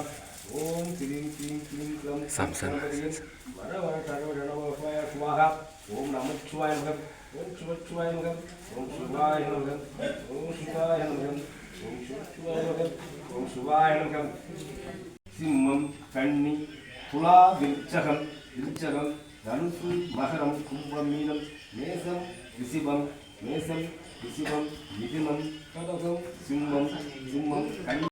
ओम क्लीं क्लीं क्लीं क्लं गणपतिये वर वर सर्व जनवस्वाय स्वाहा ओम नमः शिवाय नमः ओम शिवाय नमः ओम शिवाय नमः ओम शिवाय नमः ओम शिवाय नमः ओम शिवाय नमः सिंहम कन्नी तुला विरुच्चकम धनुषु मकरम कुंभम मीनम मेषम ऋषभम मिथुनम கடகம் சிம்மம் கன்னி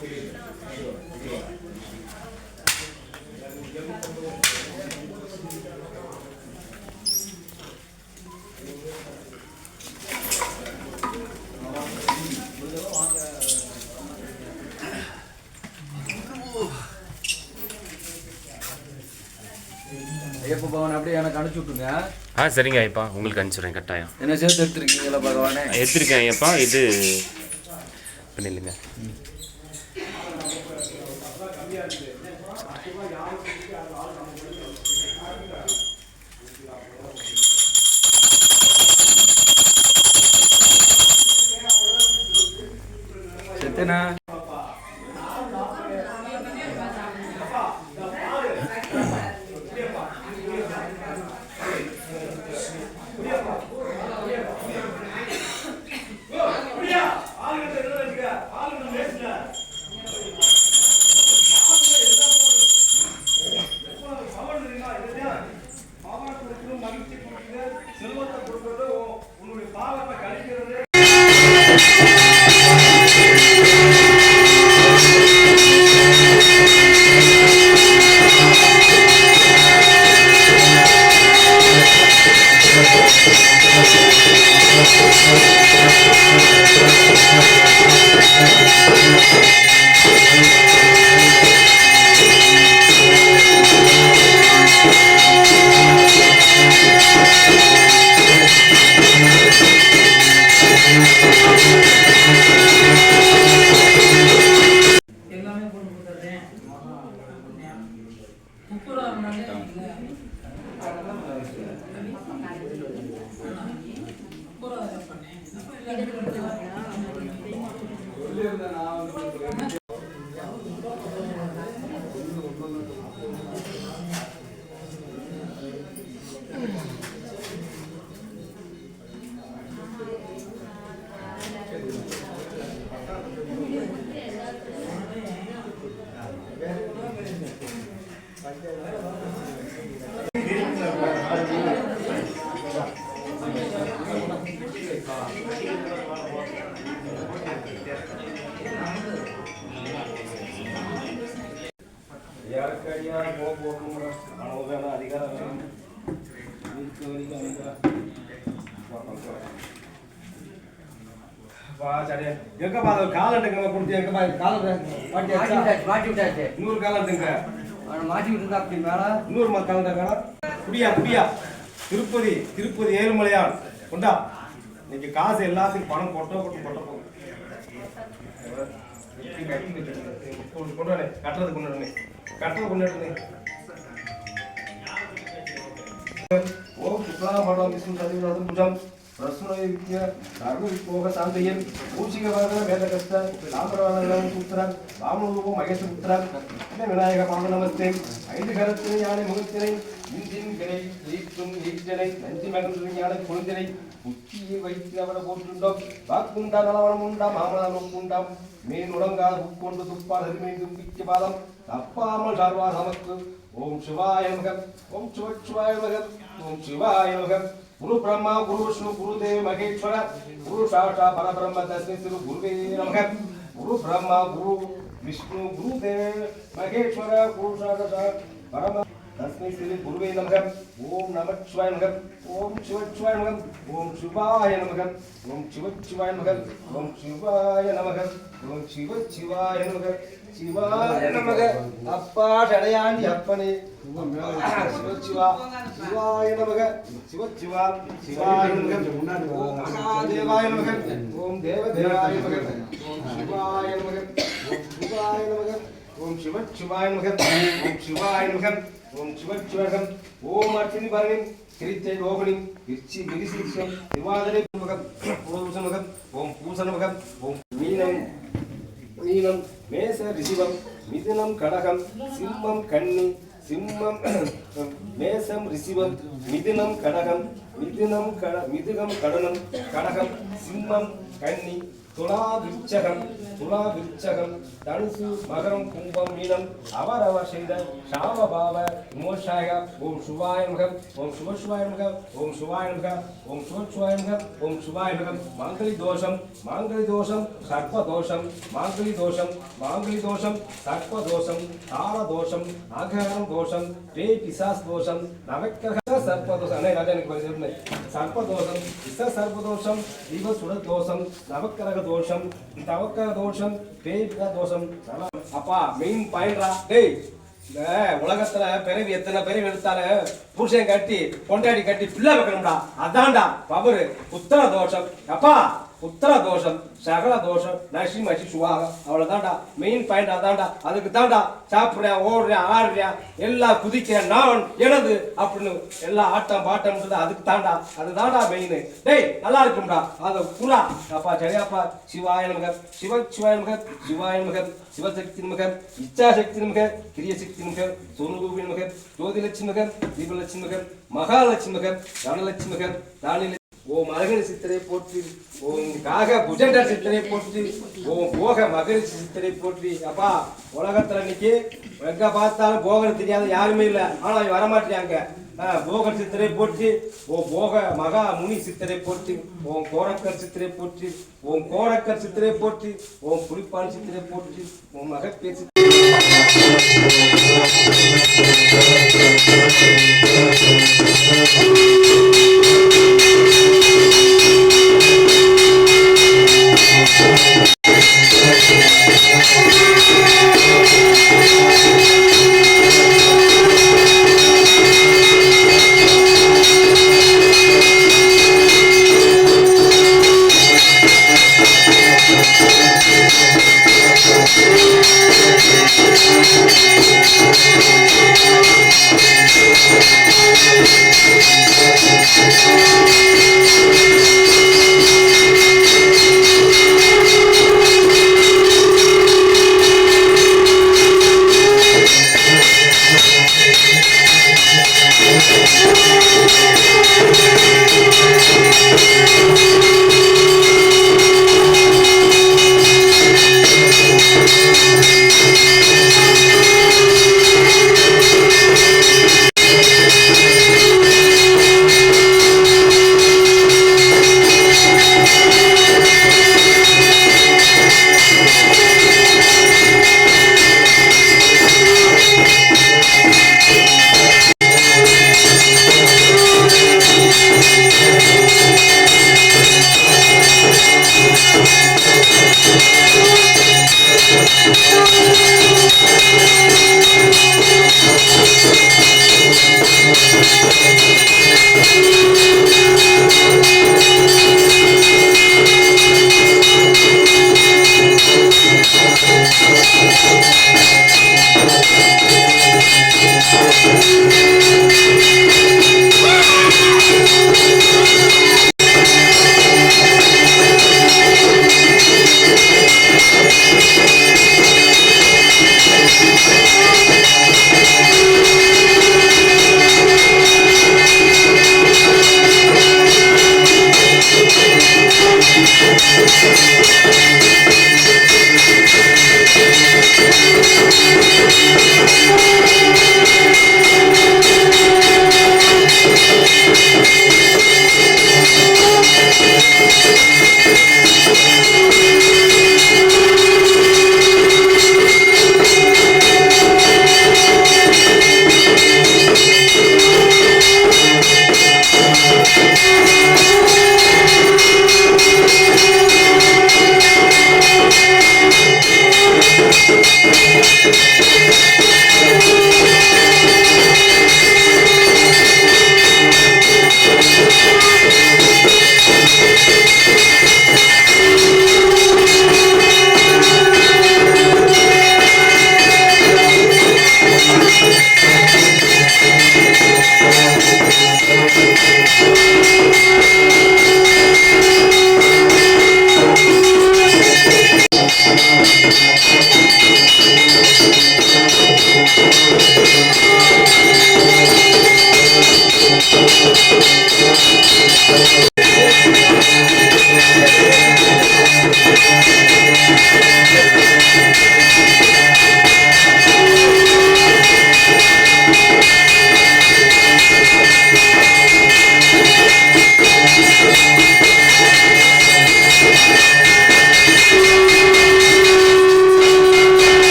ஐயப்ப பவன் அப்படியே எனக்கு அனுப்பிச்சு விட்டுருங்க. சரிங்க ஐயப்பா, உங்களுக்கு அனுப்பிச்சுடுறேன் கட்டாயம். என்ன சேர்த்து எடுத்துருக்கீங்களா பகவானே? எடுத்திருக்கேன் ஐயப்பா. இது பண்ணிடுங்க. செத்தனா திருப்பதி திருப்பதி ஏழுமலையான் கொண்டா. இன்னைக்கு காசு எல்லாத்துக்கும் பணம் கொட்ட போகும். கொண்டாடு கட்டுறது கொண்டாடு. ஓம் சுக்லாம் படம் விஷ்ணு சதிவிநாதம் புஜம் பிரசுரவித்ய சர்வவிபோக சாந்தயன் மூஷிகவாகன வேதகஸ்த சாம்பரவாதம் புத்திரன் வாமனூபம் மகேஷபுத்திரன் விநாயக பாத நமஸ்தே. 5 கரத்தினை யானை முகத்தினை இன்றின் கிளை ஈற்றும் ஈர்ஜனை நஞ்சி மகன் ஞான குழந்தினை உச்சியை வைத்து அவரை போற்றுண்டோம். வாக்குண்டா நலவனம் உண்டாம் மாமலம் உண்டாம் மீன் உடங்கால் உட்கொண்டு துப்பால் அருமை தும்பிக்க பாதம் தப்பாமல் சார்வா நமக்கு. ஓம் சிவாய நமக. ஓம் சிவாய நமக. ஓம் சிவாய நமக. குரு பிரம்மா குரு விஷ்ணு குரு தேவ மகேஸ்வர குரு சாஷா பரபிரம்ம தஸ்மை ஸ்ரீ குருவே நமக. குரு பிரம்மா குரு விஷ்ணு குரு தேவ மகேஸ்வர குரு சாஷா பரம தஸ்மை ஸ்ரீ குருவே நமக. ஓம் நம சிவாய நமக. ஓம் சிவாய நமக. ஓம் சிவாய நமக. ஓம் சிவாய நமக. ஓம் சிவாய நமக. ஓம் சிவாய நமக. சிவாய நமக. அப்பா சடையாண்டி அப்பனே சிவா சிவாய நமக. சிவா சிவாய நமக. ஓம் மகாதேவாய நமக. ஓம் தேவதேவாய நமக. ஓம் சிவாய நமக. ஓம் சிவாய நமக. ஓம் சிவாய நமக. ஓம் சிவாய நமக. ஓம் சிவாய நமக. ஓம் அர்ச்சனி பரணி கிரித்தை ரோகிணி கிர்ச்சி மிரிசிக்ஷம் திவாதனை மகம் பூஷ மகம். ஓம் பூசண மகம். ஓம் மீனம் மேச ரிஷிவம் மிதுனம் கடகம் சிம்மம் கன்னி சிம்மம் மேசம் ரிஷிவம் மிதுனம் கடகம் மிதுகம் கடனம் கடகம் சிம்மம் கன்னி துலா விருச்சகம் தனுசு மகரம் கும்பம் மீனம் அவரவர் செய்த சாமபாவ விமோஷாய ஓம் சிவாய நமகம் ஓம் சிவாய நமகம் ஓம் சிவாய நமகம் ஓம் சிவாய நமகம் ஓம் சிவாய நமகம் மாங்கலி தோஷம் சர்ப்ப தோஷம் மாங்கலி தோஷம் சர்ப்ப தோஷம் தார தோஷம் ஆகாரம் தோஷம் பேய் பிசாஸ் தோஷம் நவக்கிரக சர்ப்ப தோஷம் அண்ணே ராஜா எனக்கு கொஞ்சம் சர்ப்ப தோஷம் விச சர்ப்ப தோஷம் தீப சுட தோஷம் நவக்கிரக தோஷம் தவக்கிரக தோஷம் பேய் பிசாஸ் தோஷம் அப்பா மெயின் பாயிண்ட்ரா டேய் இந்த உலகத்துல பிறவி எத்தனை பிறவி எடுத்தாலும் புருஷன் கட்டி கொண்டாடி கட்டி பிள்ளை வைக்கணும்டா அதான்டா பவரு புத்திர தோஷம் அப்பா புத்திர தோஷம் சகல தோஷம் நசி மசி சுவாக அவ்வளவுதான்டா மெயின் பாயிண்ட் அதான்டா அதுக்கு தான்டா சாப்பிடுறேன் ஓடுறேன் ஆடுறேன் எல்லாம் குதிக்கிறேன் நான் எனது அப்படின்னு எல்லா ஆட்டம் பாட்டம்ன்றது அதுக்கு தான்டா அதுதான்டா மெயின் டேய் நல்லா இருக்கும்டா அதை புறா அப்பா சரியாப்பா சிவாய நமக சிவாய நமக சிவாய நமக சிவசக்தி நமக இச்சாசக்தி நமக கிரியசக்தி நமக சோனுரூபி நமக ஜோதிலட்சுமி மக தீபலட்சுமி மக மகாலட்சுமி மக தனலட்சுமி மக தானி ஓம் அழகன் சித்தரை போற்றி ஓம் காக புஜண்டர் சித்தரை போற்றி ஓம் போக மகரிஷி சித்தரை போற்றி அப்பா உலகத்துல இன்னைக்கு எங்க பார்த்தாலும் போகர் தெரியாத யாருமே இல்லை ஆனா வரமாட்டாங்க போகர் சித்தரை போற்றி ஓம் போக மகா முனி சித்தரை போற்றி ஓம் கோரக்கர் சித்தரை போற்றி ஓம் கோரக்கர் சித்தரை போற்றி ஓம் புலிப்பான் சித்தரை போற்றி ஓம் மகப்பேர்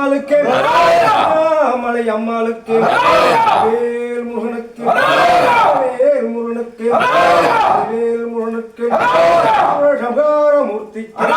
அம்மாளுக்கு மலை அம்மாளுக்கு வேல் முருகனுக்கு வேல் முருகனுக்கு வேல் முருகனுக்கு சம்ஹார மூர்த்திக்கு